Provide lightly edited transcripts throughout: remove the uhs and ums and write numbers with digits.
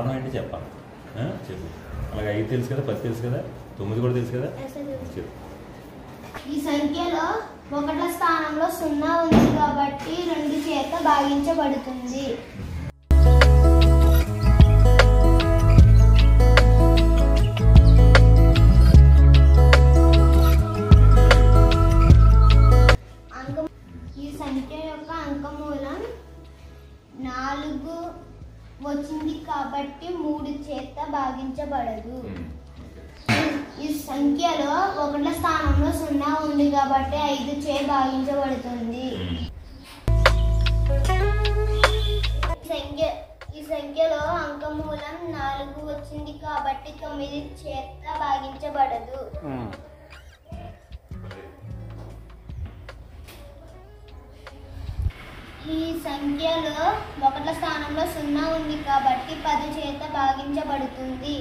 కారణం ఏంటి చెప్పాలి. చెప్పు. అలాగే 5 తెలుసు కదా, 10 తెలుసు కదా, 9 కూడా తెలుసు కదా. చెప్పు. ఈ సంఖ్యలో 1వ స్థానంలో 0 ఉంది కాబట్టి 2 చేత భాగించబడుతుంది. ఈ సంఖ్య యొక్క అంకమూలం 4 వచ్చింది కాబట్టి 3 చేత భాగించబడదు. ఈ సంఖ్యలో 1వ స్థానంలో 0 ఉంది కాబట్టి 5 చే భాగించబడుతుంది. ఈ సంఖ్యలో అంకమూలం 4 వచ్చింది కాబట్టి 9 చేత భాగించబడదు. ఈ సంఖ్యలో 1వ స్థానంలో 0 ఉంది కాబట్టి 10 చేత భాగించబడుతుంది.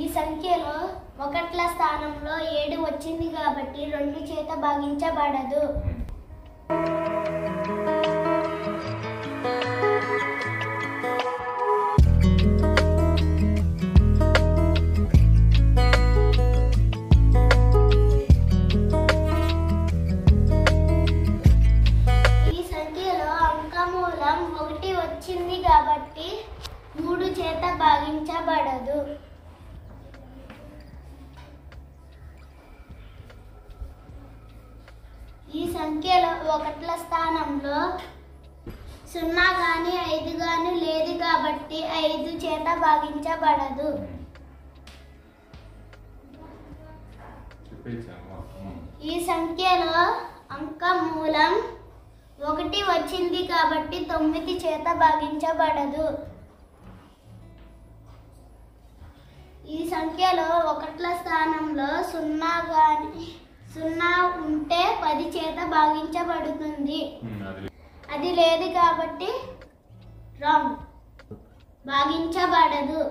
ఈ సంఖ్యలో 1వ స్థానంలో 7 వచ్చింది కాబట్టి 2 చేత భాగించబడదు. ఈ సంఖ్యలో అంకమూలం 1 వచ్చింది కాబట్టి 3 చేత భాగించబడదు. ఈ సంఖ్యలో 1వ స్థానంలో 0 కానీ 5 కానీ లేదు కాబట్టి 5 చేత భాగించబడదు. ఈ సంఖ్యలో అంకమూలం 1 వచ్చింది కాబట్టి 9 చేత భాగించబడదు. ఈ సంఖ్యలో 1వ స్థానంలో 0 ఉంటే 10 చేత భాగించబడుతుంది. అది లేదు కాబట్టి రాంగ్, భాగించబడదు.